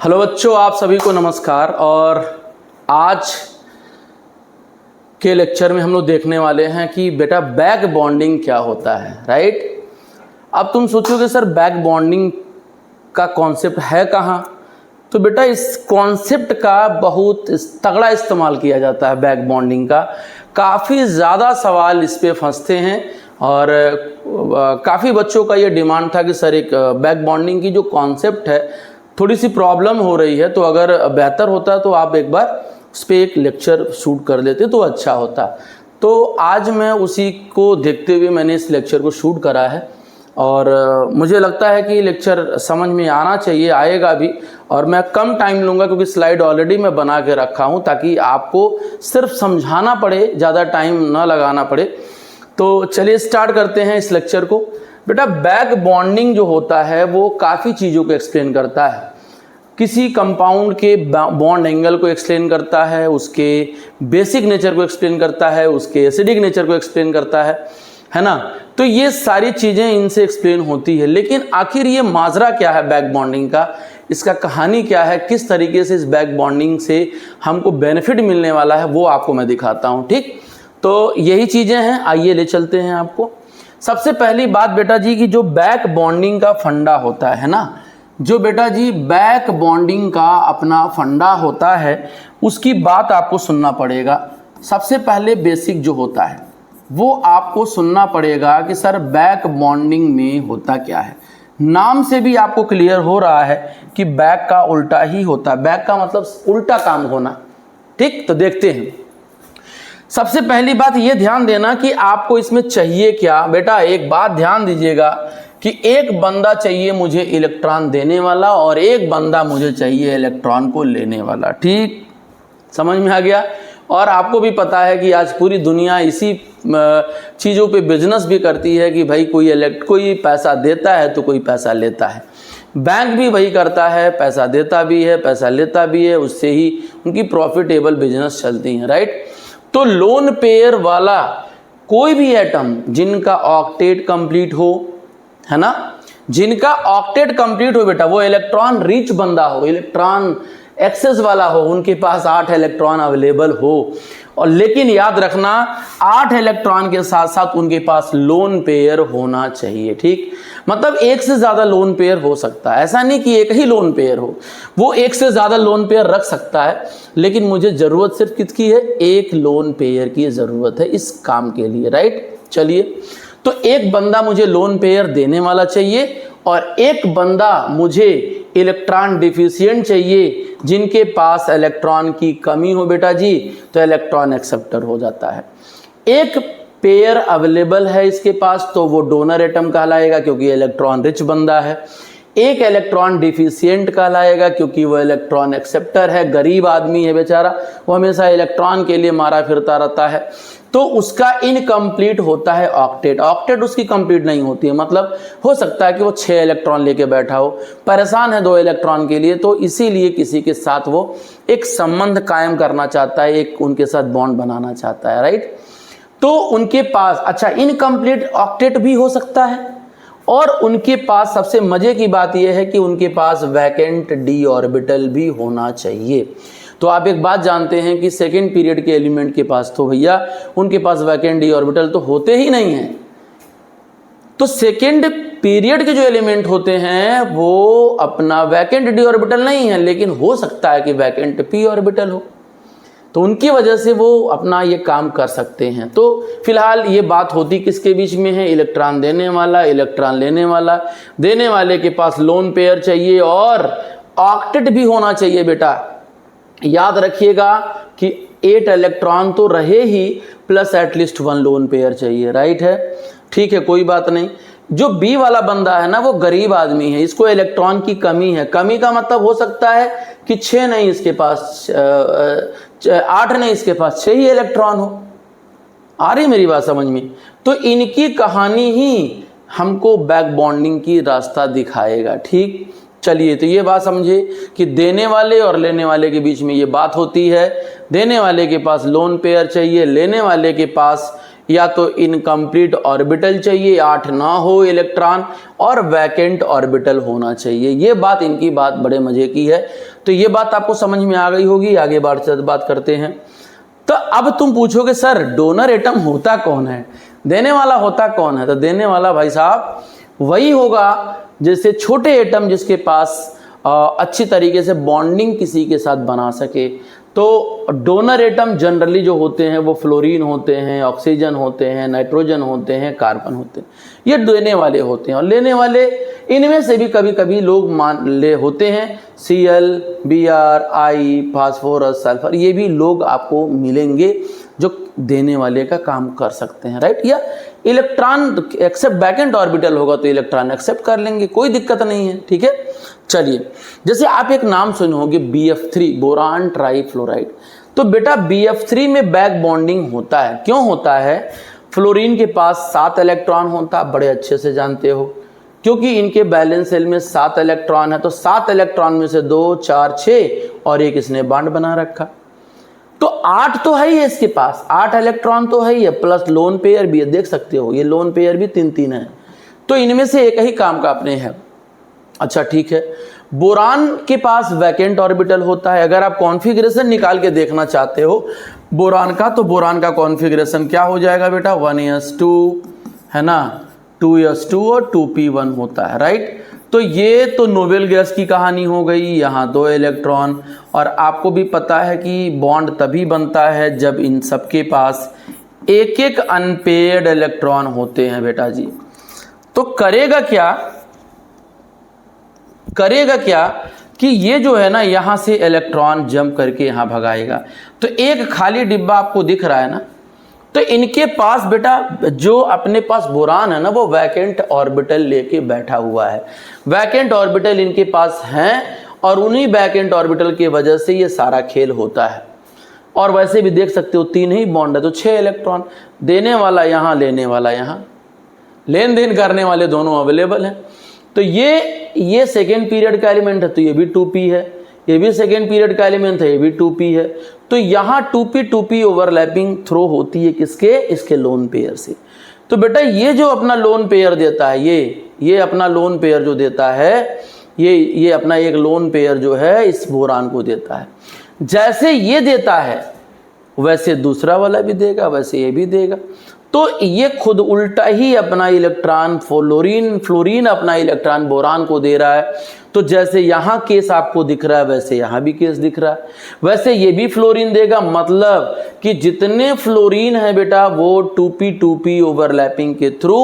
Hello बच्चों, आप सभी को नमस्कार। और आज के लेक्चर में हम लोग देखने वाले हैं कि बेटा बैक बॉन्डिंग क्या होता है, राइट। अब तुम सोचोगे सर बैक बॉन्डिंग का कॉन्सेप्ट है कहाँ, तो बेटा इस कॉन्सेप्ट का बहुत तगड़ा इस्तेमाल किया जाता है। बैक बॉन्डिंग का काफ़ी ज़्यादा सवाल इस पे फंसते हैं और काफ़ी बच्चों का ये डिमांड था कि सर एक बैक बॉन्डिंग की जो कॉन्सेप्ट है थोड़ी सी प्रॉब्लम हो रही है, तो अगर बेहतर होता तो आप एक बार उस पर एक लेक्चर शूट कर लेते तो अच्छा होता। तो आज मैं उसी को देखते हुए मैंने इस लेक्चर को शूट करा है और मुझे लगता है कि लेक्चर समझ में आना चाहिए, आएगा भी। और मैं कम टाइम लूँगा क्योंकि स्लाइड ऑलरेडी मैं बना के रखा हूँ ताकि आपको सिर्फ समझाना पड़े, ज़्यादा टाइम ना लगाना पड़े। तो चलिए स्टार्ट करते हैं इस लेक्चर को। बेटा बैक बॉन्डिंग जो होता है वो काफ़ी चीज़ों को एक्सप्लेन करता है। किसी कंपाउंड के बॉन्ड एंगल को एक्सप्लेन करता है, उसके बेसिक नेचर को एक्सप्लेन करता है, उसके एसिडिक नेचर को एक्सप्लेन करता है ना। तो ये सारी चीज़ें इनसे एक्सप्लेन होती है। लेकिन आखिर ये माजरा क्या है बैक बॉन्डिंग का, इसका कहानी क्या है, किस तरीके से इस बैक बॉन्डिंग से हमको बेनिफिट मिलने वाला है, वो आपको मैं दिखाता हूँ। ठीक, तो यही चीज़ें हैं, आइए ले चलते हैं आपको। सबसे पहली बात बेटा जी कि जो बैक बॉन्डिंग का फंडा होता है ना, जो बेटा जी बैक बॉन्डिंग का अपना फंडा होता है उसकी बात आपको सुनना पड़ेगा। सबसे पहले बेसिक जो होता है वो आपको सुनना पड़ेगा कि सर बैक बॉन्डिंग में होता क्या है। नाम से भी आपको क्लियर हो रहा है कि बैक का उल्टा ही होता है, बैक का मतलब उल्टा काम होना। ठीक, तो देखते हैं। सबसे पहली बात ये ध्यान देना कि आपको इसमें चाहिए क्या। बेटा एक बात ध्यान दीजिएगा कि एक बंदा चाहिए मुझे इलेक्ट्रॉन देने वाला और एक बंदा मुझे चाहिए इलेक्ट्रॉन को लेने वाला। ठीक, समझ में आ गया। और आपको भी पता है कि आज पूरी दुनिया इसी चीज़ों पे बिजनेस भी करती है कि भाई कोई पैसा देता है तो कोई पैसा लेता है। बैंक भी वही करता है, पैसा देता भी है, पैसा लेता भी है, उससे ही उनकी प्रॉफिटेबल बिजनेस चलती हैं, राइट। तो लोन पेयर वाला कोई भी एटम जिनका ऑक्टेट कंप्लीट हो, है ना, जिनका ऑक्टेट कंप्लीट हो बेटा, वो इलेक्ट्रॉन रिच बंदा हो, इलेक्ट्रॉन एक्सेस वाला हो, उनके पास 8 इलेक्ट्रॉन अवेलेबल हो। और लेकिन याद रखना 8 इलेक्ट्रॉन के साथ साथ उनके पास लोन पेयर होना चाहिए। ठीक, मतलब एक से ज़्यादा लोन पेयर हो सकता है, ऐसा नहीं कि एक ही लोन पेयर हो, वो एक से ज़्यादा लोन पेयर रख सकता है। लेकिन मुझे ज़रूरत सिर्फ किसकी है, एक लोन पेयर की ज़रूरत है इस काम के लिए, राइट। चलिए, तो एक बंदा मुझे लोन पेयर देने वाला चाहिए और एक बंदा मुझे इलेक्ट्रॉन डिफिशिएंट चाहिए जिनके पास इलेक्ट्रॉन की कमी हो बेटा जी, तो इलेक्ट्रॉन एक्सेप्टर हो जाता है। एक पेयर अवेलेबल है इसके पास तो वो डोनर एटम कहलाएगा क्योंकि इलेक्ट्रॉन रिच बंदा है। एक इलेक्ट्रॉन डिफिशिएंट कहलाएगा क्योंकि वो इलेक्ट्रॉन एक्सेप्टर है, गरीब आदमी है बेचारा, वो हमेशा इलेक्ट्रॉन के लिए मारा फिरता रहता है, तो उसका इनकम्प्लीट होता है ऑक्टेट। ऑक्टेट उसकी कंप्लीट नहीं होती है, मतलब हो सकता है कि वो 6 इलेक्ट्रॉन लेके बैठा हो, परेशान है 2 इलेक्ट्रॉन के लिए, तो इसीलिए किसी के साथ वो एक संबंध कायम करना चाहता है, एक उनके साथ बॉन्ड बनाना चाहता है, राइट। तो उनके पास अच्छा इनकम्प्लीट ऑक्टेट भी हो सकता है और उनके पास सबसे मजे की बात यह है कि उनके पास वैकेंट डी ऑर्बिटल भी होना चाहिए। तो आप एक बात जानते हैं कि सेकेंड पीरियड के एलिमेंट के पास तो भैया उनके पास वैकेंट डी ऑर्बिटल तो होते ही नहीं हैं। तो सेकेंड पीरियड के जो एलिमेंट होते हैं वो अपना वैकेंट डी ऑर्बिटल नहीं है, लेकिन हो सकता है कि वैकेंट पी ऑर्बिटल हो, तो उनकी वजह से वो अपना ये काम कर सकते हैं। तो फिलहाल ये बात होती किसके बीच में है, इलेक्ट्रॉन देने वाला, इलेक्ट्रॉन लेने वाला। देने वाले के पास लोन पेयर चाहिए और ऑक्टेट भी होना चाहिए बेटा। याद रखिएगा कि 8 इलेक्ट्रॉन तो रहे ही, प्लस एटलीस्ट 1 लोन पेयर चाहिए, राइट है। ठीक है, कोई बात नहीं। जो बी वाला बंदा है ना वो गरीब आदमी है, इसको इलेक्ट्रॉन की कमी है। कमी का मतलब हो सकता है कि 6 नहीं इसके पास 8 नहीं इसके पास 6 ही इलेक्ट्रॉन हो। आ रही मेरी बात समझ में। तो इनकी कहानी ही हमको बैक बॉन्डिंग की रास्ता दिखाएगा। ठीक, चलिए, तो ये बात समझिए कि देने वाले और लेने वाले के बीच में ये बात होती है। देने वाले के पास लोन पेयर चाहिए, लेने वाले के पास या तो इनकम्प्लीट ऑर्बिटल चाहिए, 8 ना हो इलेक्ट्रॉन, और वैकेंट ऑर्बिटल होना चाहिए। ये बात इनकी बात बड़े मजे की है। तो ये बात आपको समझ में आ गई होगी। आगे बात करते हैं। तो अब तुम पूछोगे सर डोनर एटम होता कौन है, देने वाला होता कौन है? तो देने वाला भाई साहब वही होगा जैसे छोटे एटम जिसके पास अच्छी तरीके से बॉन्डिंग किसी के साथ बना सके। तो डोनर एटम जनरली जो होते हैं वो फ्लोरीन होते हैं, ऑक्सीजन होते हैं, नाइट्रोजन होते हैं, कार्बन होते हैं। ये देने वाले होते हैं। और लेने वाले इनमें से भी कभी कभी लोग मान ले होते हैं Cl, Br, I, phosphorus, sulphur, ये भी लोग आपको मिलेंगे जो देने वाले का काम कर सकते हैं, राइट। या इलेक्ट्रॉन एक्सेप्ट बैकेंट ऑर्बिटल होगा तो इलेक्ट्रॉन एक्सेप्ट कर लेंगे, कोई दिक्कत नहीं है, ठीक है। चलिए, जैसे आप एक नाम सुने होंगे BF3, बोरान ट्राईफ्लोराइड। तो बेटा BF3 में बैक बॉन्डिंग होता है। क्यों होता है? फ्लोरीन के पास 7 इलेक्ट्रॉन होता है, बड़े अच्छे से जानते हो, क्योंकि इनके बैलेंस शेल में 7 इलेक्ट्रॉन है। तो 7 इलेक्ट्रॉन में से 2, 4, 6 और एक इसने बॉन्ड बना रखा। तो 8 तो है ही है इसके पास, 8 इलेक्ट्रॉन तो है ही है, प्लस लोन पेयर भी है, देख सकते हो ये लोन पेयर भी 3-3 है। तो इनमें से एक ही काम का अपने है। अच्छा ठीक है। बोरान के पास वैकेंट ऑर्बिटल होता है। अगर आप कॉन्फ़िगरेशन निकाल के देखना चाहते हो बोरान का, तो बोरान का कॉन्फ़िगरेशन क्या हो जाएगा बेटा? 1s2 है ना, 2s2 और 2p1 होता है, राइट। तो ये तो नोबेल गैस की कहानी हो गई। यहाँ 2 इलेक्ट्रॉन, और आपको भी पता है कि बॉन्ड तभी बनता है जब इन सबके पास एक एक अनपेयर्ड इलेक्ट्रॉन होते हैं बेटा जी। तो करेगा क्या कि ये जो है ना यहाँ से इलेक्ट्रॉन जंप करके यहाँ भगाएगा। तो एक खाली डिब्बा आपको दिख रहा है ना, तो इनके पास बेटा जो अपने पास बोरान है ना वो वैकेंट ऑर्बिटल लेके बैठा हुआ है। वैकेंट ऑर्बिटल इनके पास हैं और उन्हीं वैकेंट ऑर्बिटल की वजह से ये सारा खेल होता है। और वैसे भी देख सकते हो 3 ही बॉन्ड है तो 6 इलेक्ट्रॉन, देने वाला यहाँ, लेने वाला यहाँ, लेन देन करने वाले दोनों अवेलेबल हैं। तो ये सेकेंड पीरियड का एलिमेंट है तो ये भी 2p है, ये भी सेकेंड पीरियड का एलिमेंट है, ये भी 2p है। तो यहाँ 2p ओवरलैपिंग थ्रो होती है किसके? इसके लोन पेयर से। तो बेटा ये जो अपना लोन पेयर देता है, ये अपना लोन पेयर जो देता है, ये अपना एक लोन पेयर जो है इस बोरान को देता है। जैसे ये देता है वैसे दूसरा वाला भी देगा, वैसे ये भी देगा। तो ये खुद उल्टा ही अपना इलेक्ट्रॉन फ्लोरीन अपना इलेक्ट्रॉन बोरान को दे रहा है। तो जैसे यहाँ केस आपको दिख रहा है वैसे यहाँ भी केस दिख रहा है, वैसे ये भी फ्लोरीन देगा। मतलब कि जितने फ्लोरीन है बेटा वो 2p ओवरलैपिंग के थ्रू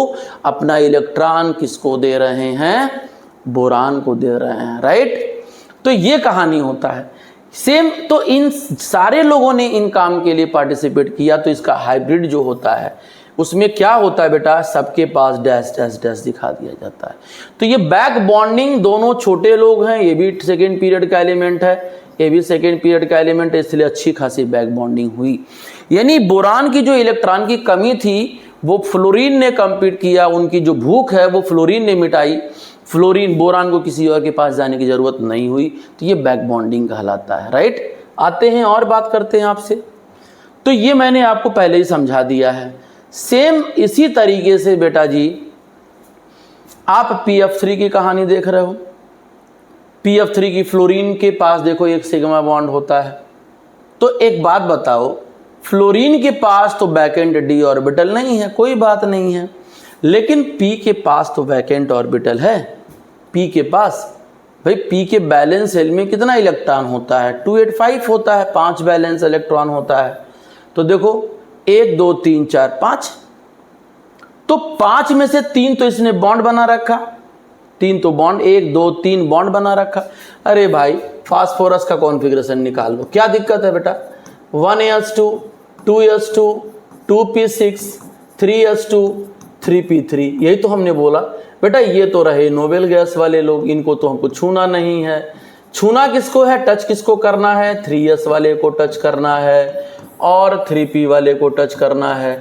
अपना इलेक्ट्रॉन किसको दे रहे हैं? बोरान को दे रहे हैं, राइट। तो ये कहानी होता है सेम। तो इन सारे लोगों ने इन काम के लिए पार्टिसिपेट किया। तो इसका हाइब्रिड जो होता है उसमें क्या होता है बेटा? सबके पास डैश डैश डैश दिखा दिया जाता है। तो ये बैक बॉन्डिंग, दोनों छोटे लोग हैं, ये भी सेकेंड पीरियड का एलिमेंट है, ये भी सेकेंड पीरियड का एलिमेंट है, इसलिए अच्छी खासी बैक बॉन्डिंग हुई। यानी बोरान की जो इलेक्ट्रॉन की कमी थी वो फ्लोरीन ने कंप्लीट किया, उनकी जो भूख है वो फ्लोरीन ने मिटाई। बोरान को किसी और के पास जाने की जरूरत नहीं हुई। तो ये बैक बॉन्डिंग कहलाता है, राइट। आते हैं और बात करते हैं आपसे। तो ये मैंने आपको पहले ही समझा दिया है। सेम इसी तरीके से बेटा जी आप PF3 की कहानी देख रहे हो। PF3 की फ्लोरीन के पास देखो एक सिग्मा बॉन्ड होता है। तो एक बात बताओ, फ्लोरीन के पास तो बैकेंट d ऑर्बिटल नहीं है, कोई बात नहीं है, लेकिन P के पास तो वैकेंट ऑर्बिटल है। P के पास भाई P के बैलेंस शेल में कितना इलेक्ट्रॉन होता है? 285 होता है, 5 बैलेंस इलेक्ट्रॉन होता है। तो देखो 1 2 3 4 5, तो 5 में से 3 तो इसने बॉन्ड बना रखा, 3 तो बॉन्ड, 1 2 3 बॉन्ड बना रखा। अरे भाई फास्फोरस का कॉन्फ़िगरेशन निकाल लो, क्या दिक्कत है बेटा? 1s2 2s2 2p6 3s2 3p3, यही तो हमने बोला बेटा। ये तो रहे नोबेल गैस वाले लोग, इनको तो हमको छूना नहीं है। छूना किसको है? टच किसको करना है? 3s वाले को टच करना है और 3p वाले को टच करना है।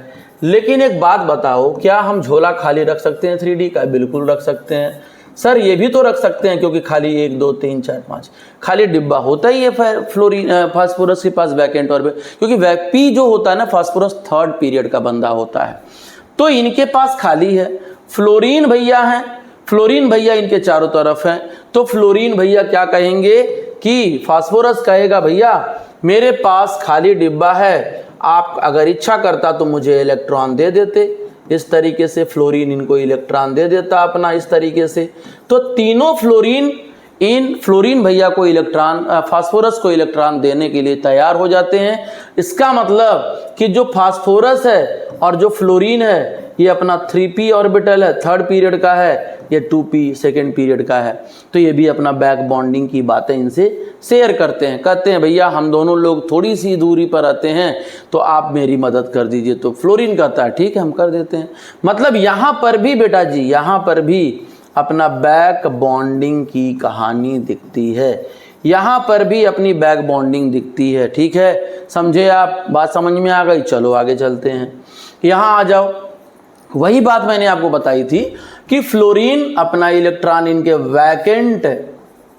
लेकिन एक बात बताओ, क्या हम झोला खाली रख सकते हैं 3D का? बिल्कुल रख सकते हैं। सर ये भी तो रख सकते हैं, क्योंकि खाली 1 2 3 4 5 खाली डिब्बा होता ही है फ्लोरीन फास्फोरस के पास वैकेंट ऑर्बिटल, क्योंकि पी जो होता है ना फास्फोरस 3rd पीरियड का बंदा होता है, तो इनके पास खाली है। फ्लोरीन भैया हैं, फ्लोरीन भैया इनके चारों तरफ हैं, तो फ्लोरीन भैया क्या कहेंगे कि फास्फोरस कहेगा भैया मेरे पास खाली डिब्बा है, आप अगर इच्छा करता तो मुझे इलेक्ट्रॉन दे देते। इस तरीके से फ्लोरीन इनको इलेक्ट्रॉन दे देता अपना इस तरीके से। तो तीनों फ्लोरीन भैया को इलेक्ट्रॉन फास्फोरस को इलेक्ट्रॉन देने के लिए तैयार हो जाते हैं। इसका मतलब कि जो फास्फोरस है और जो फ्लोरीन है ये अपना 3p ऑर्बिटल है 3rd पीरियड का है, ये 2p 2nd पीरियड का है, तो ये भी अपना बैक बॉन्डिंग की बातें इनसे शेयर करते हैं। कहते हैं भैया हम दोनों लोग थोड़ी सी दूरी पर आते हैं तो आप मेरी मदद कर दीजिए, तो फ्लोरीन कहता है ठीक है हम कर देते हैं। मतलब यहाँ पर भी बेटा जी, यहाँ पर भी अपना बैक बॉन्डिंग की कहानी दिखती है, यहाँ पर भी अपनी बैक बॉन्डिंग दिखती है। ठीक है, समझे आप? बात समझ में आ गई? चलो आगे चलते हैं, यहाँ आ जाओ। वही बात मैंने आपको बताई थी कि फ्लोरीन अपना इलेक्ट्रॉन इनके वैकेंट,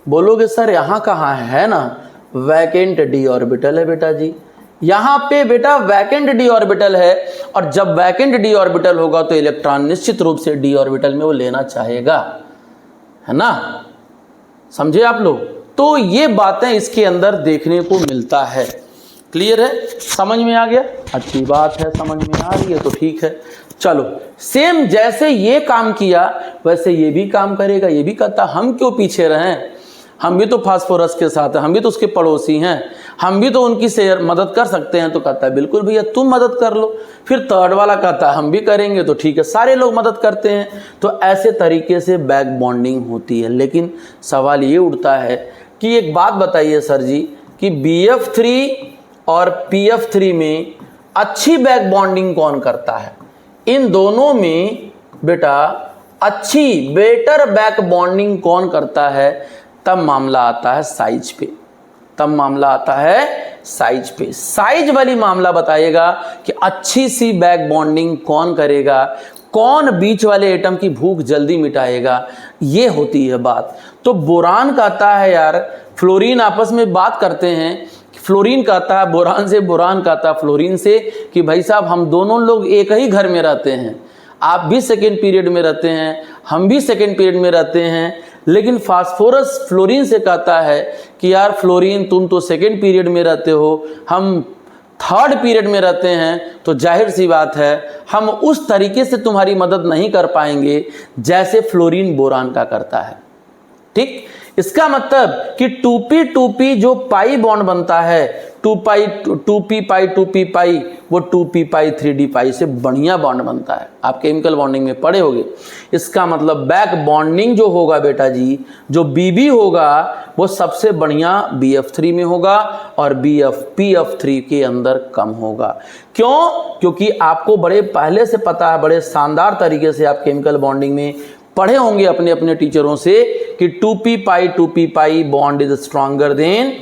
बोलोगे सर यहाँ कहाँ है ना, वैकेंट डी ऑर्बिटल है बेटा जी, यहाँ पे बेटा वैकेंट डी ऑर्बिटल है, और जब वैकेंट डी ऑर्बिटल होगा तो इलेक्ट्रॉन निश्चित रूप से डी ऑर्बिटल में वो लेना चाहेगा, है ना? समझे आप लोग? तो ये बातें इसके अंदर देखने को मिलता है। क्लियर है? समझ में आ गया? अच्छी बात है, समझ में आ रही है तो ठीक है। चलो, सेम जैसे ये काम किया वैसे ये भी काम करेगा। ये भी कहता हम क्यों पीछे रहें, हम भी तो फास्फोरस के साथ हैं, हम भी तो उसके पड़ोसी हैं, हम भी तो उनकी शेयर मदद कर सकते हैं। तो कहता है बिल्कुल भैया तुम मदद कर लो। फिर 3rd वाला कहता है हम भी करेंगे, तो ठीक है सारे लोग मदद करते हैं। तो ऐसे तरीके से बैक बॉन्डिंग होती है। लेकिन सवाल ये उठता है कि एक बात बताइए सर जी कि BF3 और PF3 में अच्छी बैक बॉन्डिंग कौन करता है? इन दोनों में बेटा अच्छी बेटर बैक बॉन्डिंग कौन करता है? तब मामला आता है साइज पे, तब मामला आता है साइज पे। साइज वाली मामला बताइएगा कि अच्छी सी बैक बॉन्डिंग कौन करेगा, कौन बीच वाले एटम की भूख जल्दी मिटाएगा, ये होती है बात। तो बोरान कहता है यार, फ्लोरीन आपस में बात करते हैं, फ्लोरीन कहता है बोरान से, बोरान कहता है फ्लोरीन से कि भाई साहब हम दोनों लोग एक ही घर में रहते हैं, आप भी 2nd पीरियड में रहते हैं, हम भी 2nd पीरियड में रहते हैं। लेकिन फास्फोरस फ्लोरीन से कहता है कि यार फ्लोरीन तुम तो 2nd पीरियड में रहते हो, हम 3rd पीरियड में रहते हैं, तो जाहिर सी बात है हम उस तरीके से तुम्हारी मदद नहीं कर पाएंगे जैसे फ्लोरीन बोरान का करता है। ठीक, इसका मतलब कि 2p जो पाई बॉन्ड बनता है, 2p पाई वो 2p पाई 3d पाई से बढ़िया बॉन्ड बनता है। आप केमिकल बॉन्डिंग में पढ़े होंगे। इसका मतलब बैक बॉन्डिंग जो होगा बेटा जी, जो BB होगा वो सबसे बढ़िया BF3 में होगा और PF3 के अंदर कम होगा। क्यों? क्योंकि आपको बड़े पहले से पता है, बड़े शानदार तरीके से आप केमिकल बॉन्डिंग में पढ़े होंगे अपने अपने टीचरों से कि 2p pi bond is stronger than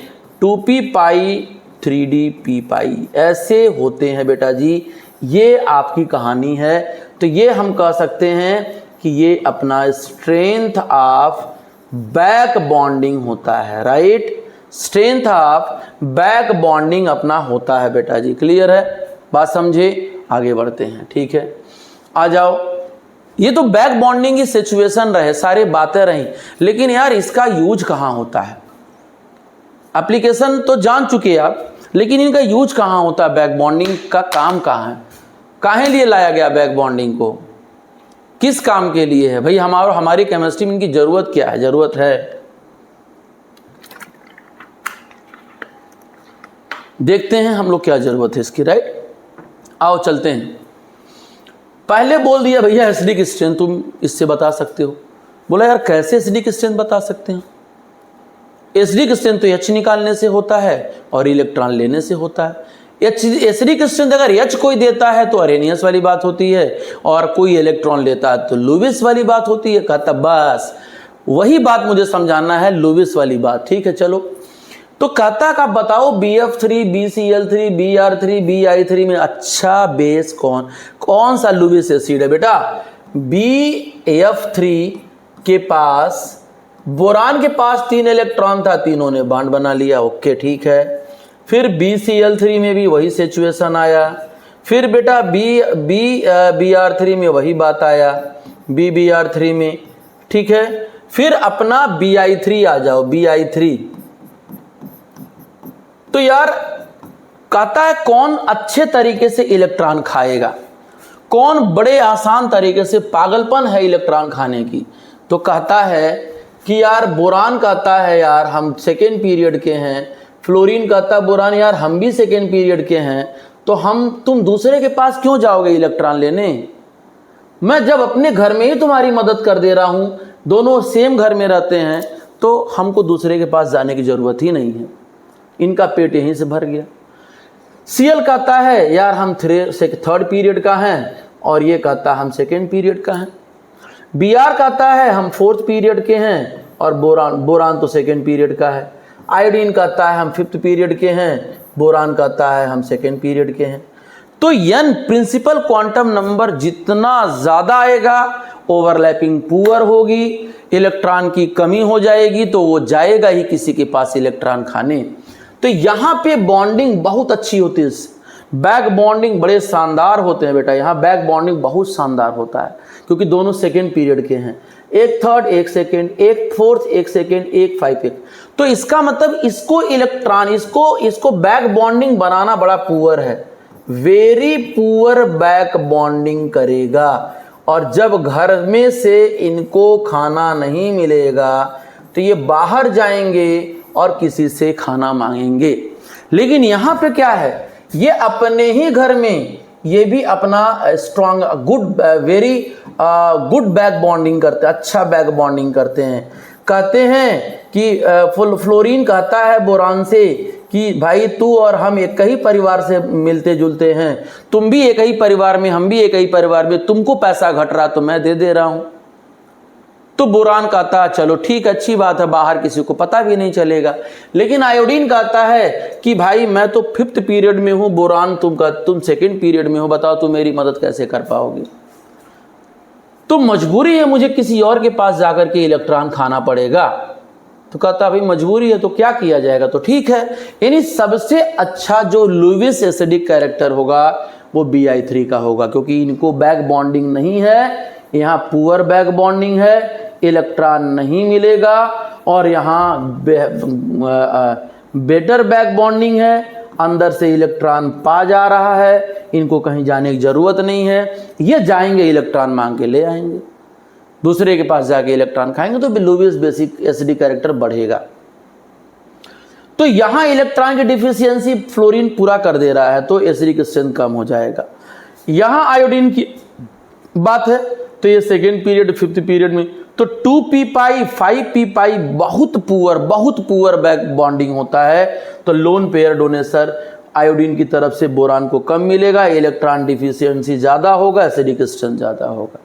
2p pi 3d p पाई। ऐसे होते हैं बेटा जी, ये आपकी कहानी है। तो ये हम कह सकते हैं कि ये अपना स्ट्रेंथ ऑफ बैक बॉन्डिंग होता है, right? Strength of back bonding अपना होता है बेटा जी। क्लियर है? बात समझे? आगे बढ़ते हैं। ठीक है, आ जाओ। ये तो बैक बॉन्डिंग की सिचुएशन रहे, सारी बातें रही, लेकिन यार इसका यूज कहाँ होता है? एप्लीकेशन तो जान चुके आप, लेकिन इनका यूज कहाँ होता है? बैक बॉन्डिंग का काम कहाँ है? काहे लिए लाया गया बैक बॉन्डिंग को? किस काम के लिए है भाई? हमारी केमिस्ट्री में इनकी जरूरत क्या है? जरूरत है, देखते हैं हम लोग क्या जरूरत है इसकी, राइट? आओ चलते हैं। पहले बोल दिया भैया एसिडिक स्ट्रेंथ तुम इससे बता सकते हो। बोला यार कैसे एसिडिक स्ट्रेंथ बता सकते हैं? एसिडिक स्ट्रेंथ तो H निकालने से होता है और इलेक्ट्रॉन लेने से होता है। एसिडिक स्ट्रेंथ अगर H कोई देता है तो अरेनियस वाली बात होती है, और कोई इलेक्ट्रॉन लेता है तो लुविस वाली बात होती है। कहता बस वही बात मुझे समझाना है, लुविस वाली बात। ठीक है, चलो। तो कहता का बताओ BF3 BCl3 Br3 Bi3 में अच्छा बेस कौन सा लुविस एसिड है बेटा? BF3 के पास, बोरान के पास 3 इलेक्ट्रॉन था, तीनों ने बॉन्ड बना लिया, ओके ठीक है। फिर BCl3 में भी वही सिचुएशन आया, फिर बेटा Br3 में वही बात आया, BBr3 में, ठीक है। फिर अपना Bi3 आ जाओ, Bi3। तो यार कहता है कौन अच्छे तरीके से इलेक्ट्रॉन खाएगा, कौन बड़े आसान तरीके से, पागलपन है इलेक्ट्रॉन खाने की। तो कहता है कि यार बोरान कहता है यार हम सेकेंड पीरियड के हैं, फ्लोरीन कहता है बोरान यार हम भी सेकेंड पीरियड के हैं, तो तुम दूसरे के पास क्यों जाओगे इलेक्ट्रॉन लेने? मैं जब अपने घर में ही तुम्हारी मदद कर दे रहा हूं, दोनों सेम घर में रहते हैं, तो हमको दूसरे के पास जाने की जरूरत ही नहीं है। इनका पेट यहीं से भर गया। Cl कहता है यार हम थर्ड पीरियड का हैं, और ये कहता है हम सेकेंड पीरियड का हैं। Br कहता है हम फोर्थ पीरियड के हैं, और बोरान तो सेकेंड पीरियड का है। आयोडीन कहता है हम फिफ्थ पीरियड के हैं, बोरान कहता है हम सेकेंड पीरियड के हैं। तो n प्रिंसिपल क्वांटम नंबर जितना ज़्यादा आएगा, ओवरलैपिंग पुअर होगी, इलेक्ट्रॉन की कमी हो जाएगी, तो वो जाएगा ही किसी के पास इलेक्ट्रॉन खाने। तो यहाँ पे बॉन्डिंग बहुत अच्छी होती है, बैक बॉन्डिंग बड़े शानदार होते हैं बेटा। यहाँ बैक बॉन्डिंग बहुत शानदार होता है, क्योंकि दोनों सेकेंड पीरियड के हैं, एक थर्ड एक सेकेंड, एक फोर्थ एक सेकेंड, एक 5 एक। तो इसका मतलब इसको इलेक्ट्रॉन, इसको बैक बॉन्डिंग बनाना बड़ा पुअर है, वेरी पुअर बैक बॉन्डिंग करेगा। और जब घर में से इनको खाना नहीं मिलेगा, तो ये बाहर जाएंगे और किसी से खाना मांगेंगे। लेकिन यहाँ पे क्या है, ये अपने ही घर में ये भी अपना strong very good back bonding करते हैं, अच्छा बैक बॉन्डिंग करते हैं। कहते हैं कि फ्लोरीन कहता है बोरान से कि भाई तू और हम एक ही परिवार से मिलते जुलते हैं, तुम भी एक ही परिवार में, हम भी एक ही परिवार में, तुमको पैसा घट रहा तो मैं दे दे रहा हूं। तो बोरान कहता है चलो ठीक, अच्छी बात है, बाहर किसी को पता भी नहीं चलेगा। लेकिन आयोडीन कहता है कि भाई मैं तो फिफ्थ पीरियड में हूं, बोरान तुम सेकेंड पीरियड में हो, बताओ तुम मेरी मदद कैसे कर पाओगे? तो मजबूरी है, मुझे किसी और के पास जाकर के इलेक्ट्रॉन खाना पड़ेगा। तो कहता भाई मजबूरी है तो क्या किया जाएगा? तो ठीक है, यानी सबसे अच्छा जो लुईस एसिडिक कैरेक्टर होगा वो Bi3 का होगा, क्योंकि इनको बैक बॉन्डिंग नहीं है, यहाँ पुअर बैक बॉन्डिंग है, इलेक्ट्रॉन नहीं मिलेगा, और यहाँ बेटर बैक बॉन्डिंग है, अंदर से इलेक्ट्रॉन पा जा रहा है, इनको कहीं जाने की जरूरत नहीं है, ये जाएंगे इलेक्ट्रॉन मांग के ले आएंगे, दूसरे के पास जाके इलेक्ट्रॉन खाएंगे, तो लुईस बेसिक एसिडिक कैरेक्टर बढ़ेगा। तो यहाँ इलेक्ट्रॉन की डिफिशियंसी फ्लोरीन पूरा कर दे रहा है, तो एसिडिक स्ट्रेंथ कम हो जाएगा। यहाँ आयोडीन की बात है, तो ये सेकेंड पीरियड फिफ्थ पीरियड में, तो 2p पाई 5p पाई बहुत पुअर बैक बॉन्डिंग होता है। तो लोन पेयर डोनेसर आयोडीन की तरफ से बोरान को कम मिलेगा, इलेक्ट्रॉन डिफिशियंसी ज़्यादा होगा, एसिडिक स्ट्रेंथ ज़्यादा होगा।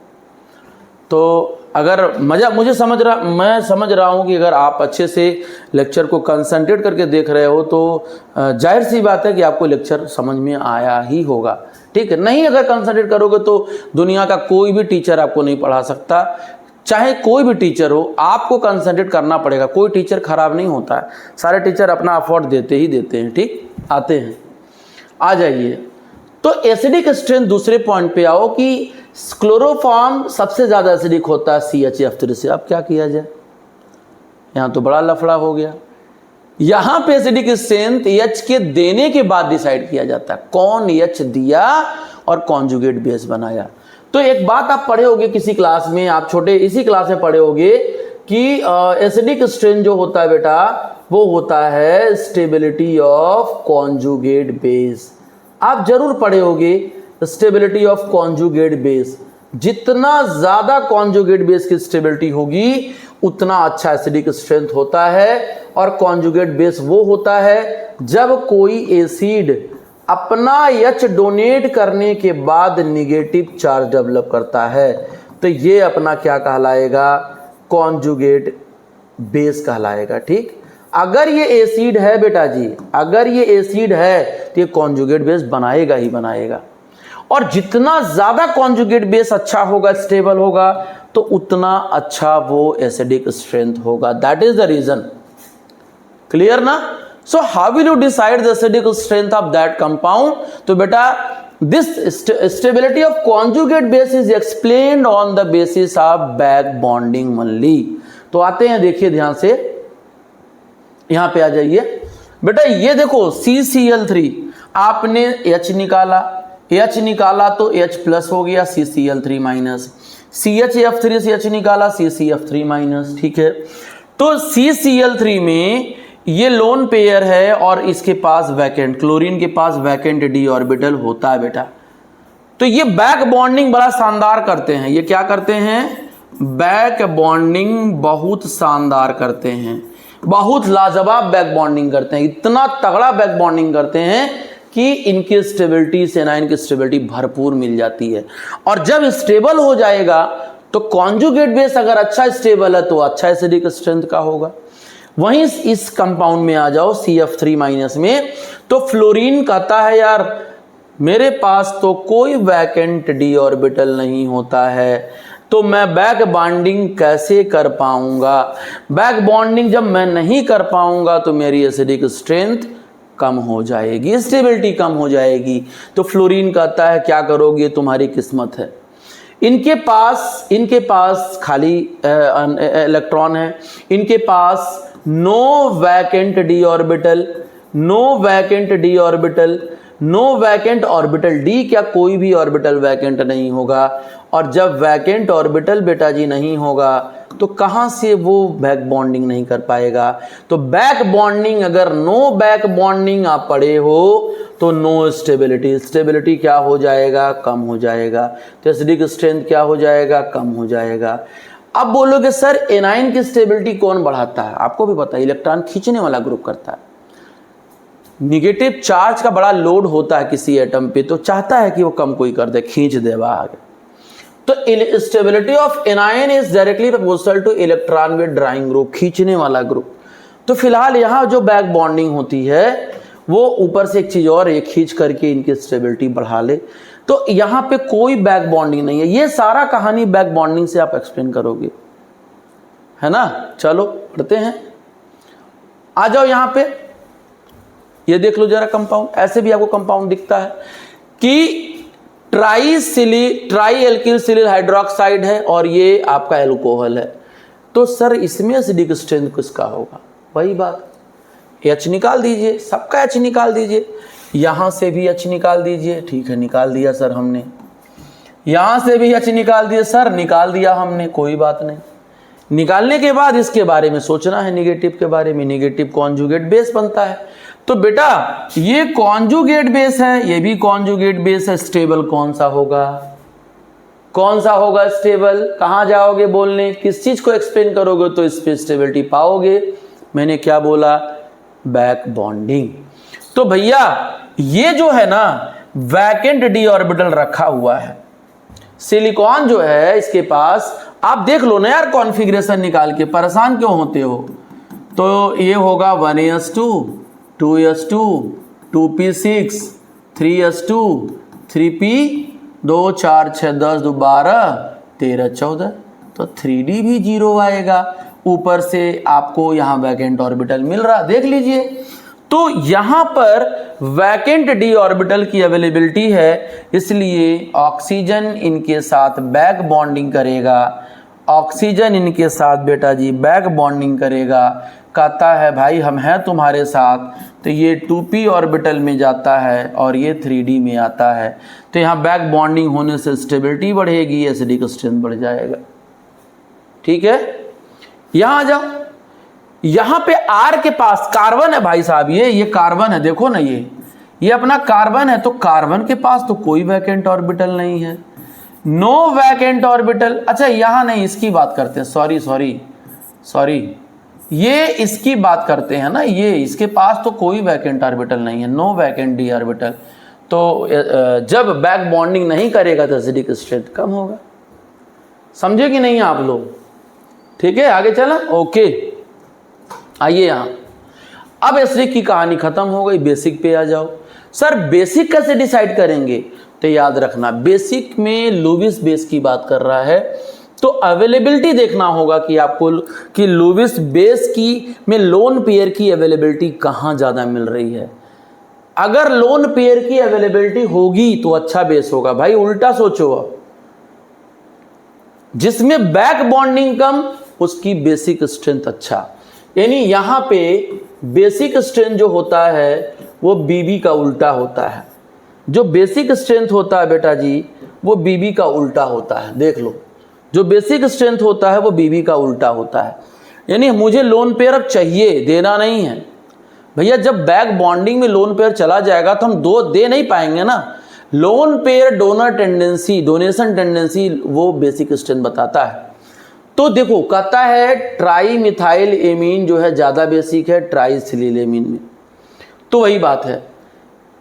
तो अगर मैं समझ रहा हूँ कि अगर आप अच्छे से लेक्चर को कंसंट्रेट करके देख रहे हो, तो जाहिर सी बात है कि आपको लेक्चर समझ में आया ही होगा, ठीक है। नहीं अगर कंसंट्रेट करोगे तो दुनिया का कोई भी टीचर आपको नहीं पढ़ा सकता, चाहे कोई भी टीचर हो, आपको कंसंट्रेट करना पड़ेगा। कोई टीचर खराब नहीं होता है, सारे टीचर अपना एफर्ट देते ही देते हैं, ठीक। आते हैं, आ जाइए। तो एसिडिक स्ट्रेंथ, दूसरे पॉइंट पे आओ कि क्लोरोफॉर्म सबसे ज़्यादा एसिडिक होता है CHF3 से। अब क्या किया जाए, यहाँ तो बड़ा लफड़ा हो गया। यहाँ पे एसिडिक स्ट्रेंथ H के देने के बाद डिसाइड किया जाता है, कौन H दिया और कॉन्जुगेट बेस बनाया। तो एक बात आप पढ़े होगे किसी क्लास में, आप छोटे इसी क्लास में पढ़े होगे कि एसिडिक स्ट्रेंथ जो होता है बेटा, वो होता है स्टेबिलिटी ऑफ कॉन्जुगेट बेस। आप जरूर पढ़े होगे स्टेबिलिटी ऑफ कॉन्जुगेट बेस। जितना ज्यादा कॉन्जुगेट बेस की स्टेबिलिटी होगी, उतना अच्छा एसिडिक स्ट्रेंथ होता है। और कॉन्जुगेट बेस वो होता है जब कोई एसिड अपना H डोनेट करने के बाद निगेटिव चार्ज डेवलप करता है, तो ये अपना क्या कहलाएगा, कॉन्जुगेट बेस कहलाएगा, ठीक। अगर ये एसिड है बेटा जी, अगर ये एसिड है तो ये कॉन्जुगेट बेस बनाएगा ही बनाएगा। और जितना ज्यादा कॉन्जुगेट बेस अच्छा होगा, स्टेबल होगा, तो उतना अच्छा वो एसिडिक स्ट्रेंथ होगा। That is the reason. Clear ना? So how will you decide the acidic strength of that compound? तो बेटा this stability of conjugate base is explained on the basis of back bonding only. तो आते हैं, देखिए ध्यान से, यहां पे आ जाइए बेटा। ये देखो CCl3, आपने H निकाला, H निकाला तो H प्लस हो गया, CCl3 माइनस, CHF3 से H निकाला, CCF3 माइनस। ठीक है, तो CCl3 में ये लोन पेयर है और इसके पास वैकेंट, क्लोरीन के पास वैकेंट d ऑर्बिटल होता है बेटा। तो ये बैक बॉन्डिंग बड़ा शानदार करते हैं। ये क्या करते हैं? बैक बॉन्डिंग बहुत शानदार करते हैं, बहुत लाजवाब बैक बॉन्डिंग करते हैं। इतना तगड़ा बैक बॉन्डिंग करते हैं कि इनकी स्टेबिलिटी से एनायन की स्टेबिलिटी भरपूर मिल जाती है। और जब स्टेबल हो जाएगा तो कॉन्जुगेट बेस अगर अच्छा स्टेबल है तो अच्छा एसिडिक स्ट्रेंथ का होगा। वहीं इस कंपाउंड में आ जाओ CF3 माइनस में, तो फ्लोरीन कहता है यार मेरे पास तो कोई वैकेंट d ऑर्बिटल नहीं होता है, तो मैं बैक बॉन्डिंग कैसे कर पाऊंगा? बैक बॉन्डिंग जब मैं नहीं कर पाऊंगा तो मेरी एसिडिक स्ट्रेंथ कम हो जाएगी, स्टेबिलिटी कम हो जाएगी। तो फ्लोरीन कहता है क्या करोगे, तुम्हारी किस्मत है। इनके पास खाली इलेक्ट्रॉन है, इनके पास no vacant d orbital, no vacant d orbital, no vacant orbital d, क्या कोई भी ऑर्बिटल वैकेंट नहीं होगा। और जब वैकेंट ऑर्बिटल बेटा जी नहीं होगा तो कहां से वो बैक बॉन्डिंग नहीं कर पाएगा। तो बैक बॉन्डिंग, अगर नो बैक बॉन्डिंग आप पढ़े हो तो नो स्टेबिलिटी, स्टेबिलिटी क्या हो जाएगा? कम हो जाएगा। तो एसिडिक स्ट्रेंथ क्या हो जाएगा? कम हो जाएगा। अब बोलोगे सर एनाइन की स्टेबिलिटी कौन बढ़ाता है? आपको भी पता है इलेक्ट्रॉन खींचने वाला ग्रुप करता है। निगेटिव चार्ज का बड़ा लोड होता है किसी एटम पे, तो चाहता है कि वो कम कोई कर दे, खींच दे आगे। तो stability of anion is directly proportional two electron with drawing group, खींचने वाला ग्रुप। तो फिलहाल यहाँ जो बैक बॉन्डिंग होती है वो ऊपर से एक चीज और, ये खींच करके इनकी स्टेबिलिटी बढ़ा ले। तो यहाँ पे कोई बैक बॉन्डिंग नहीं है। ये सारा कहानी बैक बॉन्डिंग से आप एक्सप्लेन करोगे, है ना? चलो पढ़ते हैं, आ जाओ यहाँ पे। ये देख लो जरा कंपाउंड, ऐसे भी आपको कंपाउंड दिखता है कि ट्राई एल्किल सिलिल हाइड्रोक्साइड है और ये आपका एल्कोहल है। तो सर इसमें एसिडिक स्ट्रेंथ किसका होगा? वही बात, H निकाल दीजिए, सबका H निकाल दीजिए, यहां से भी H निकाल दीजिए। ठीक है, निकाल दिया सर हमने, यहां से भी H निकाल दिया सर, निकाल दिया हमने, कोई बात नहीं। निकालने के बाद इसके बारे में सोचना है, निगेटिव के बारे में। निगेटिव कॉन्जुगेट बेस बनता है। तो बेटा ये कॉन्जुगेट बेस है, ये भी कॉन्जुगेट बेस है। स्टेबल कौन सा होगा? कौन सा होगा स्टेबल? कहां जाओगे बोलने, किस चीज को एक्सप्लेन करोगे तो इस पे स्टेबिलिटी पाओगे। मैंने क्या बोला? Back bonding. तो भैया ये जो है ना वैकेंट d ऑर्बिटल रखा हुआ है, सिलिकॉन जो है इसके पास, आप देख लो ना यार कॉन्फ़िगरेशन निकाल के, परेशान क्यों होते हो? तो ये होगा 1s2 2s2 2p6 3s2 3p 2 4 6 10 2 12 13 14, तो 3d भी 0 आएगा। ऊपर से आपको यहाँ वैकेंट ऑर्बिटल मिल रहा, देख लीजिए। तो यहाँ पर वैकेंट d ऑर्बिटल की अवेलेबिलिटी है, इसलिए ऑक्सीजन इनके साथ बैक बॉन्डिंग करेगा। ऑक्सीजन इनके साथ बेटा जी बैक बॉन्डिंग करेगा, कहता है भाई हम हैं तुम्हारे साथ। तो ये 2p ऑर्बिटल में जाता है और ये 3d में आता है। तो यहाँ बैक बॉन्डिंग होने से स्टेबिलिटी बढ़ेगी, एसिडिक स्ट्रेंथ बढ़ जाएगा। ठीक है, यहाँ आ जाओ। यहाँ पे R के पास कार्बन है भाई साहब, ये कार्बन है, देखो ना ये अपना कार्बन है। तो कार्बन के पास तो कोई वैकेंट ऑर्बिटल नहीं है, नो वैकेंट ऑर्बिटल। अच्छा यहाँ नहीं, इसकी बात करते हैं, सॉरी, ये इसकी बात करते हैं ना, ये इसके पास तो कोई वैकेंट ऑर्बिटल नहीं है, नो वैकेंट d ऑर्बिटल। तो जब बैक बॉन्डिंग नहीं करेगा तो एसिडिक स्ट्रेंथ कम होगा। समझे कि नहीं आप लोग? ठीक है, आगे चला। ओके, आइए यहाँ। अब एसिडिक की कहानी खत्म हो गई, बेसिक पे आ जाओ। सर बेसिक कैसे डिसाइड करेंगे? तो याद रखना बेसिक में लुईस बेस की बात कर रहा है, तो अवेलेबिलिटी देखना होगा कि आपको कि लुईस बेस की में लोन पेयर की अवेलेबिलिटी कहाँ ज़्यादा मिल रही है। अगर लोन पेयर की अवेलेबिलिटी होगी तो अच्छा बेस होगा भाई, उल्टा सोचो, जिसमें बैक बॉन्डिंग कम उसकी बेसिक स्ट्रेंथ अच्छा। यानी यहां पे बेसिक स्ट्रेंथ जो होता है वो बीबी का उल्टा होता है। जो बेसिक स्ट्रेंथ होता है बेटा जी वो बीबी का उल्टा होता है। देख लो, जो बेसिक स्ट्रेंथ होता है वो बीबी का उल्टा होता है। यानी मुझे लोन पेयर अब चाहिए, देना नहीं है भैया। जब बैक बॉन्डिंग में लोन पेयर चला जाएगा तो हम दो दे नहीं पाएंगे ना। Lone pair donor tendency, donation tendency वो बेसिक स्ट्रेंथ बताता है। तो देखो कहता है ट्राई मिथाइल एमीन जो है ज़्यादा बेसिक है ट्राई सिलील एमीन में, तो वही बात है।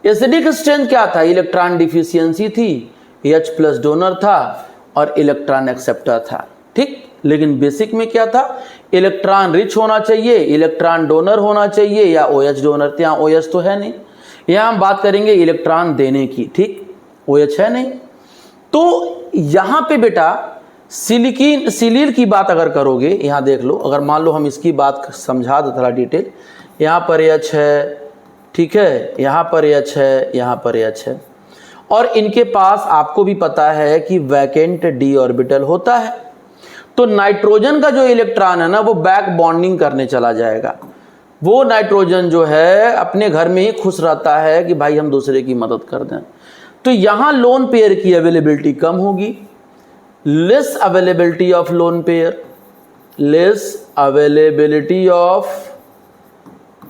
एसिडिक स्ट्रेंथ क्या था, इलेक्ट्रॉन डिफिशियंसी थी, H+ डोनर था और इलेक्ट्रॉन एक्सेप्टर था, ठीक। लेकिन बेसिक में क्या था, इलेक्ट्रॉन रिच होना चाहिए, इलेक्ट्रॉन डोनर होना चाहिए या OH डोनर। यहाँ OH तो है नहीं, यहाँ हम बात करेंगे इलेक्ट्रॉन देने की, ठीक। OH है नहीं। तो यहाँ पे बेटा सिलील की बात अगर करोगे, यहाँ देख लो, अगर मान लो हम इसकी बात समझा दो थोड़ा डिटेल। यहाँ पर H है, ठीक है, यहाँ पर H है, यहाँ पर H है, और इनके पास आपको भी पता है कि वैकेंट d ऑर्बिटल होता है। तो नाइट्रोजन का जो इलेक्ट्रॉन है ना वो बैक बॉन्डिंग करने चला जाएगा। वो नाइट्रोजन जो है अपने घर में ही खुश रहता है कि भाई हम दूसरे की मदद कर दें। तो यहाँ लोन पेयर की अवेलेबिलिटी कम होगी, less availability of lone pair, less availability of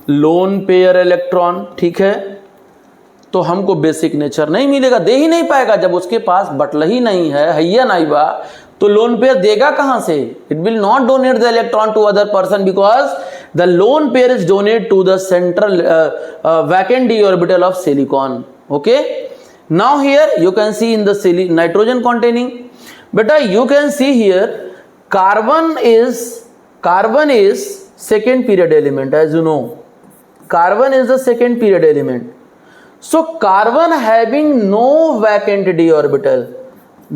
lone pair electron, ठीक है। तो हमको बेसिक नेचर नहीं मिलेगा, दे ही नहीं पाएगा। जब उसके पास बटल ही नहीं है, हैया नहीं बा, तो लोन पेयर देगा कहां से। It will not donate the electron to other person because the lone pair is donate to the central vacant d orbital of silicon. Okay, now here you can see in the nitrogen containing, beta you can see here carbon is second period element, as you know carbon is the second period element. So carbon having no vacant d orbital,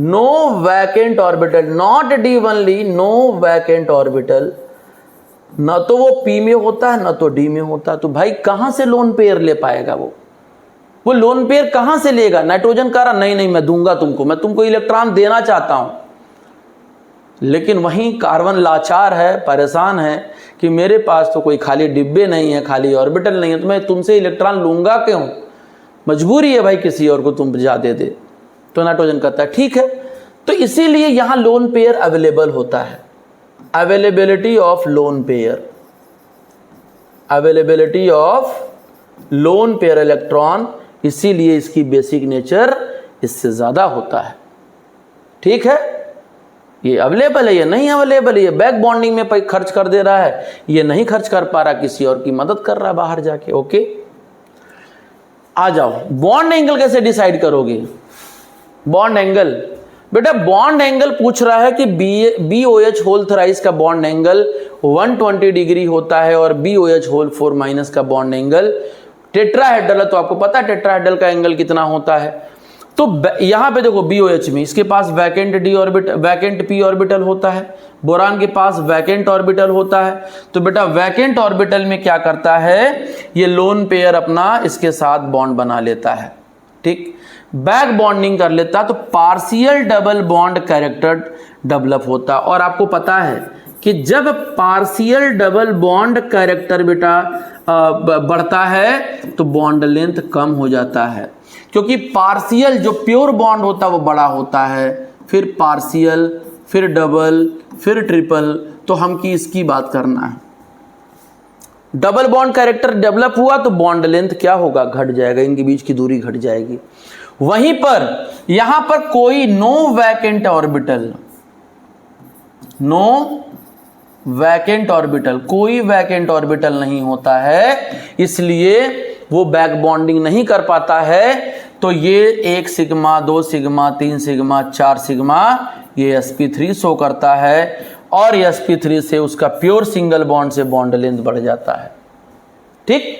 no vacant orbital, not d only, no vacant orbital, ना तो वो p में होता है ना तो d में होता है। तो भाई कहां से लोन पेयर ले पाएगा वो लोन पेयर कहां से लेगा। नाइट्रोजन कह रहा नहीं मैं दूंगा तुमको, मैं तुमको इलेक्ट्रॉन देना चाहता हूं, लेकिन वहीं कार्बन लाचार है, परेशान है कि मेरे पास तो कोई खाली डिब्बे नहीं है, खाली ऑर्बिटल नहीं है, तो मैं तुमसे इलेक्ट्रॉन लूंगा क्यों, मजबूरी है भाई किसी और को तुम जा दे दे। तो नाइट्रोजन कहता है ठीक है। तो इसीलिए यहां लोन पेयर अवेलेबल होता है। Availability of lone pair, availability of lone pair electron, इसीलिए इसकी बेसिक नेचर इससे ज्यादा होता है, ठीक है। ये अवेलेबल है, ये नहीं अवेलेबल है, ये बैक बॉन्डिंग में खर्च कर दे रहा है, ये नहीं खर्च कर पा रहा, किसी और की मदद कर रहा है बाहर जाके। ओके, आ जाओ, बॉन्ड एंगल कैसे डिसाइड करोगे। बॉन्ड एंगल बेटा, बॉन्ड एंगल पूछ रहा है कि BOH होल थ्राइस का बॉन्ड एंगल 120 डिग्री होता है और BOH होल 4- का बॉन्ड एंगल टेट्राहेड्रल है, तो आपको पता है टेट्राहेड्रल का एंगल कितना होता है। तो यहां पे देखो BOH में इसके पास vacant d orbital, vacant p orbital होता है, बोरान के पास वैकेंट ऑर्बिटल होता है। तो बेटा वैकेंट ऑर्बिटल में क्या करता है, ये लोन पेयर अपना इसके साथ बॉन्ड बना लेता है, ठीक, बैक बॉन्डिंग कर लेता, तो partial double bond character develop होता। और आपको पता है कि जब पार्शियल डबल बॉन्ड कैरेक्टर बेटा बढ़ता है तो बॉन्ड लेंथ कम हो जाता है, क्योंकि पार्शियल जो प्योर बॉन्ड होता है वो बड़ा होता है, फिर पार्शियल, फिर डबल, फिर ट्रिपल। तो हम की इसकी बात करना है। डबल बॉन्ड कैरेक्टर डेवलप हुआ तो बॉन्ड लेंथ क्या होगा, घट जाएगा, इनके बीच की दूरी घट जाएगी। वहीं पर यहां पर कोई no vacant orbital, no vacant orbital, कोई वैकेंट ऑर्बिटल नहीं होता है, इसलिए वो बैक बॉन्डिंग नहीं कर पाता है। तो ये 1 सिग्मा, 2 सिग्मा, 3 सिग्मा, 4 सिग्मा, ये sp3 शो करता है, और sp3 से उसका प्योर सिंगल बॉन्ड से बॉन्ड लेंथ बढ़ जाता है, ठीक।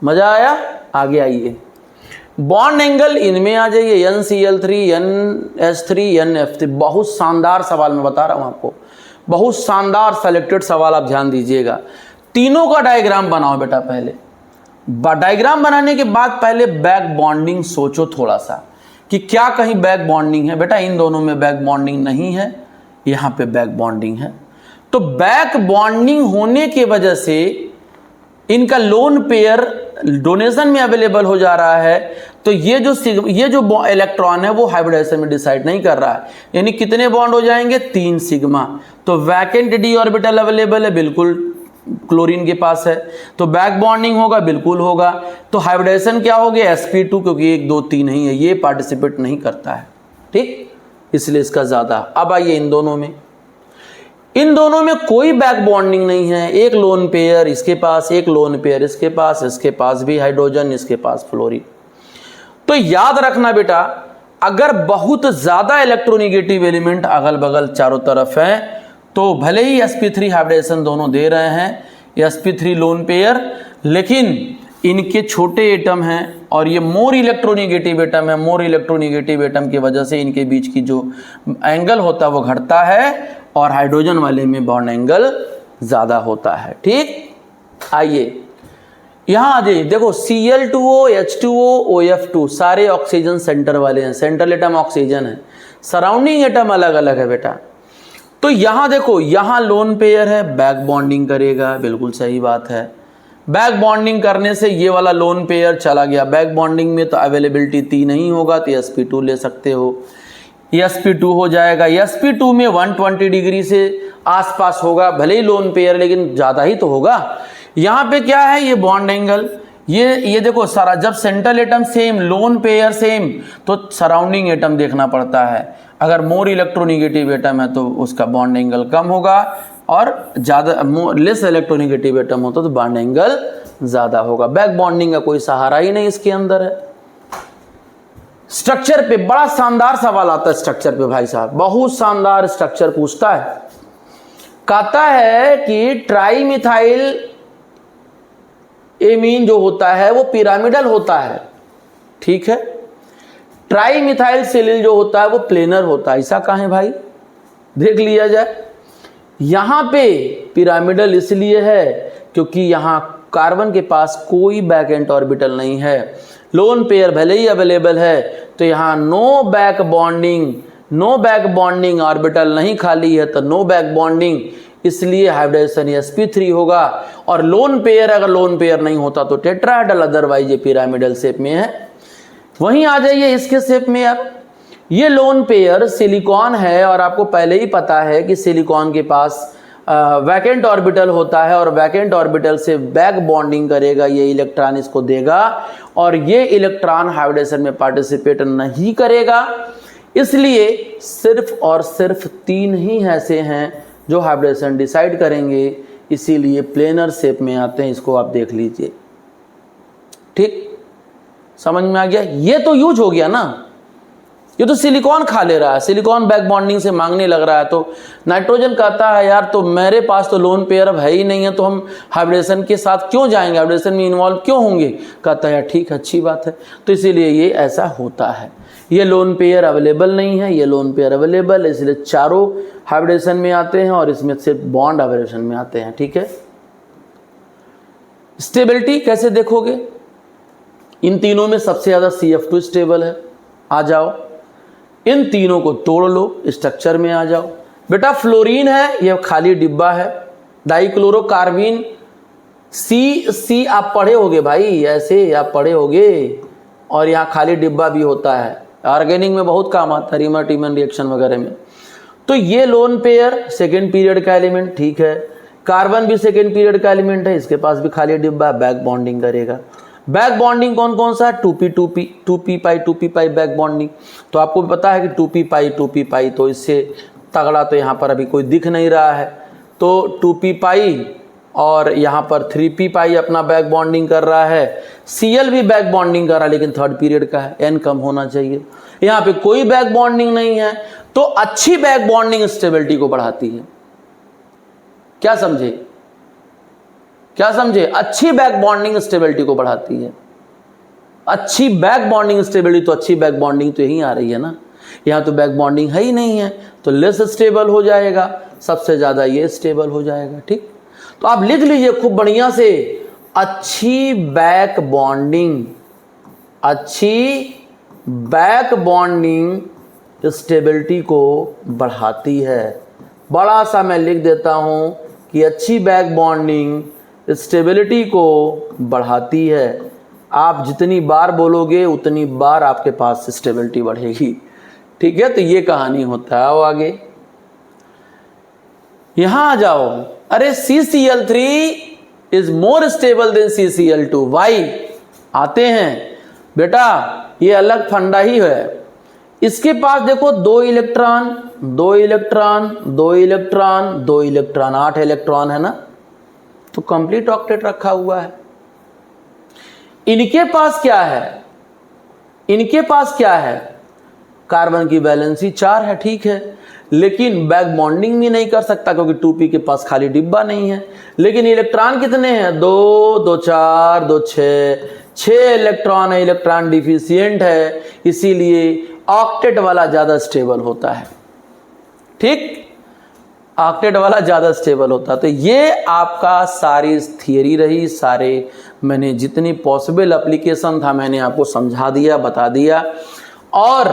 मजा आया, आगे आइए। बॉन्ड एंगल इनमें आ जाइए, NCl3, NH3, NF3। बहुत शानदार सवाल मैं बता रहा हूं आपको, बहुत शानदार सेलेक्टेड सवाल, आप ध्यान दीजिएगा। तीनों का डायग्राम बनाओ बेटा। पहले डायग्राम बनाने के बाद पहले बैक बॉन्डिंग सोचो थोड़ा सा कि क्या कहीं बैक बॉन्डिंग है। बेटा इन दोनों में बैक बॉन्डिंग नहीं है, यहां पे बैक बॉन्डिंग है। तो बैक बॉन्डिंग होने की वजह से इनका लोन पेयर डोनेशन में अवेलेबल हो जा रहा है। तो ये जो इलेक्ट्रॉन है वो हाइब्रिडाइजेशन में डिसाइड नहीं कर रहा है, यानी कितने बॉन्ड हो जाएंगे, 3 सिग्मा। तो वैकेंट डी ऑर्बिटल अवेलेबल है, बिल्कुल क्लोरीन के पास है। तो बैक बॉन्डिंग होगा, बिल्कुल होगा। तो हाइब्रिडाइजेशन क्या हो गया, sp2, क्योंकि 1 2 3 नहीं है, ये पार्टिसिपेट नहीं करता है, ठीक, इसलिए इसका ज्यादा। अब आइए इन दोनों में कोई बैक बॉन्डिंग नहीं है। एक लोन पेयर इसके पास, एक लोन पेयर इसके पास भी हाइड्रोजन, इसके पास फ्लोरीन। तो याद रखना बेटा, अगर बहुत ज्यादा इलेक्ट्रोनिगेटिव एलिमेंट अगल बगल चारों तरफ है तो भले ही sp3 हाइब्रिडाइजेशन दोनों दे रहे हैं, sp3 लोन पेयर, लेकिन इनके छोटे एटम हैं और ये मोर इलेक्ट्रोनिगेटिव एटम है। मोर इलेक्ट्रोनिगेटिव एटम की वजह से इनके बीच की जो एंगल होता है वो घटता है और हाइड्रोजन वाले में बॉन्ड एंगल ज्यादा होता है, ठीक। आइए यहां आ जाइए, देखो Cl2O, H2O, OF2 सारे ऑक्सीजन सेंटर वाले हैं, सेंट्रल एटम ऑक्सीजन है, सराउंडिंग एटम अलग अलग है बेटा। तो यहां देखो, यहां लोन पेयर है, बैक बॉन्डिंग करेगा, बिल्कुल सही बात है। बैक बॉन्डिंग करने से ये वाला लोन पेयर चला गया बैक बॉन्डिंग में, तो अवेलेबिलिटी 3 नहीं होगा, तो sp2 ले सकते हो, sp2 हो जाएगा। sp2 में 120 डिग्री से आसपास होगा, भले ही लोन पेयर लेकिन ज़्यादा ही तो होगा। यहाँ पे क्या है, ये बॉन्ड एंगल, ये देखो सारा, जब central atom same, lone pair same, तो सराउंडिंग एटम देखना पड़ता है। अगर मोर इलेक्ट्रोनिगेटिव एटम है तो उसका बॉन्ड एंगल कम होगा, और ज़्यादा लेस इलेक्ट्रोनिगेटिव एटम होता तो बॉन्ड एंगल ज़्यादा होगा। बैक बॉन्डिंग का कोई सहारा ही नहीं इसके अंदर है। स्ट्रक्चर पे बड़ा शानदार सवाल आता है, स्ट्रक्चर पे भाई साहब बहुत शानदार स्ट्रक्चर पूछता है। कहता है कि ट्राईमिथाइल एमीन जो होता है वो पिरामिडल होता है, ठीक है। ट्राईमिथाइल सेलिल जो होता है वो प्लेनर होता है। ऐसा कहाँ है भाई, देख लिया जाए। यहां पे पिरामिडल इसलिए है क्योंकि यहां कार्बन के पास कोई बैक एंड ऑर्बिटल नहीं है, लोन पेयर भले ही अवेलेबल है, तो यहाँ नो बैक बॉन्डिंग ऑर्बिटल नहीं खाली है, तो नो बैक बॉन्डिंग, इसलिए हाइब्रिडाइजेशन sp3 होगा। और लोन पेयर, अगर लोन पेयर नहीं होता तो टेट्राहेड्रल, अदरवाइज ये पिरामिडल शेप में है। वहीं आ जाइए इसके शेप में। अब ये लोन पेयर सिलिकॉन है, और आपको पहले ही पता है कि सिलिकॉन के पास वैकेंट ऑर्बिटल होता है, और वैकेंट ऑर्बिटल से बैक बॉन्डिंग करेगा, ये इलेक्ट्रॉन इसको देगा, और ये इलेक्ट्रॉन हाइब्रिडेशन में पार्टिसिपेट नहीं करेगा। इसलिए सिर्फ और सिर्फ 3 ही ऐसे हैं जो हाइब्रिडेशन डिसाइड करेंगे, इसीलिए प्लेनर शेप में आते हैं। इसको आप देख लीजिए, ठीक, समझ में आ गया। ये तो यूज हो गया ना, ये तो सिलिकॉन खा ले रहा है, सिलिकॉन बैक बॉन्डिंग से मांगने लग रहा है। तो नाइट्रोजन कहता है यार, तो मेरे पास तो लोन पेयर अब है ही नहीं है, तो हम हाइब्रिडेशन के साथ क्यों जाएंगे, हाइब्रिडेशन में इन्वॉल्व क्यों होंगे। कहता है यार ठीक है, अच्छी बात है। तो इसीलिए ये ऐसा होता है। ये लोन पेयर अवेलेबल नहीं है, ये लोन पेयर अवेलेबल है, इसलिए चारों हाइब्रिडेशन में आते हैं, और इसमें सिर्फ बॉन्ड हाइब्रिडेशन में आते हैं, ठीक है। स्टेबिलिटी कैसे देखोगे, इन तीनों में सबसे ज्यादा CF2 स्टेबल है। आ जाओ, इन तीनों को तोड़ लो, स्ट्रक्चर में आ जाओ। बेटा फ्लोरीन है, ये खाली डिब्बा है। डाइक्लोरोकार्बीन, सी आप पढ़े होगे भाई, ऐसे आप पढ़े होगे, और यहाँ खाली डिब्बा भी होता है, ऑर्गेनिक में बहुत काम आता है, रीमर टीमन रिएक्शन वगैरह में। तो ये लोन पेयर सेकेंड पीरियड का एलिमेंट, ठीक है। कार्बन भी सेकेंड पीरियड का एलिमेंट है, इसके पास भी खाली डिब्बा, बैक बॉन्डिंग करेगा। बैक बॉन्डिंग कौन कौन सा है, 2p पाई बैक बॉन्डिंग। तो आपको पता है कि 2p पाई, तो इससे तगड़ा तो यहाँ पर अभी कोई दिख नहीं रहा है। तो 2p पाई, और यहाँ पर 3p पाई अपना बैक बॉन्डिंग कर रहा है। Cl भी बैक बॉन्डिंग कर रहा है, लेकिन थर्ड पीरियड का है, n कम होना चाहिए। यहाँ पे कोई बैक बॉन्डिंग नहीं है, तो अच्छी बैक बॉन्डिंग स्टेबिलिटी को बढ़ाती है। क्या समझे, अच्छी बैक बॉन्डिंग स्टेबिलिटी को बढ़ाती है। अच्छी बैक बॉन्डिंग स्टेबिलिटी, तो अच्छी बैक बॉन्डिंग तो यहीं आ रही है ना, यहाँ तो बैक बॉन्डिंग है ही नहीं है, तो लेस स्टेबल हो जाएगा, सबसे ज़्यादा ये स्टेबल हो जाएगा। ठीक, तो आप लिख लीजिए खूब बढ़िया से, अच्छी बैक बॉन्डिंग, अच्छी बैक बॉन्डिंग स्टेबिलिटी को बढ़ाती है। बड़ा सा मैं लिख देता हूँ कि अच्छी बैक बॉन्डिंग स्टेबिलिटी को बढ़ाती है। आप जितनी बार बोलोगे उतनी बार आपके पास स्टेबिलिटी बढ़ेगी। ठीक है, तो ये कहानी होता है। आओ आगे, यहां आ जाओ। अरे CCl3 is more stable than CCl2, why? आते हैं बेटा, ये अलग फंडा ही है। इसके पास देखो 2 electron 2 electron 2 electron 2 electron, 8 electron है ना, तो कंप्लीट ऑक्टेट रखा हुआ है। इनके पास क्या है, इनके पास क्या है, कार्बन की वैलेंसी 4 है, ठीक है, लेकिन बैक बॉन्डिंग भी नहीं कर सकता क्योंकि 2p के पास खाली डिब्बा नहीं है। लेकिन इलेक्ट्रॉन कितने हैं, 2 2 4 2 6 इलेक्ट्रॉन है, इलेक्ट्रॉन डिफिशिएंट है, इसीलिए ऑक्टेट वाला ज़्यादा स्टेबल होता है। ठीक, ऑक्टेट वाला ज़्यादा स्टेबल होता है। तो ये आपका सारी थियरी रही, सारे मैंने जितनी पॉसिबल एप्लीकेशन था मैंने आपको समझा दिया, बता दिया। और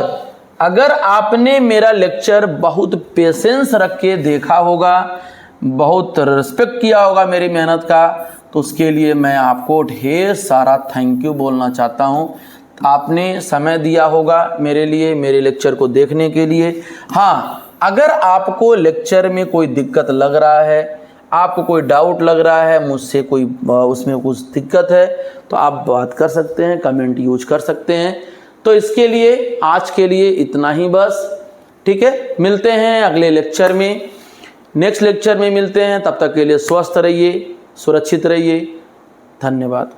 अगर आपने मेरा लेक्चर बहुत पेशेंस रख के देखा होगा, बहुत रिस्पेक्ट किया होगा मेरी मेहनत का, तो उसके लिए मैं आपको ढेर सारा थैंक यू बोलना चाहता हूँ। आपने समय दिया होगा मेरे लिए, मेरे लेक्चर को देखने के लिए। हाँ, अगर आपको लेक्चर में कोई दिक्कत लग रहा है, आपको कोई डाउट लग रहा है, मुझसे कोई उसमें कुछ दिक्कत है, तो आप बात कर सकते हैं, कमेंट यूज कर सकते हैं। तो इसके लिए आज के लिए इतना ही बस। ठीक है, मिलते हैं अगले लेक्चर में, नेक्स्ट लेक्चर में मिलते हैं। तब तक के लिए स्वस्थ रहिए, सुरक्षित रहिए। धन्यवाद।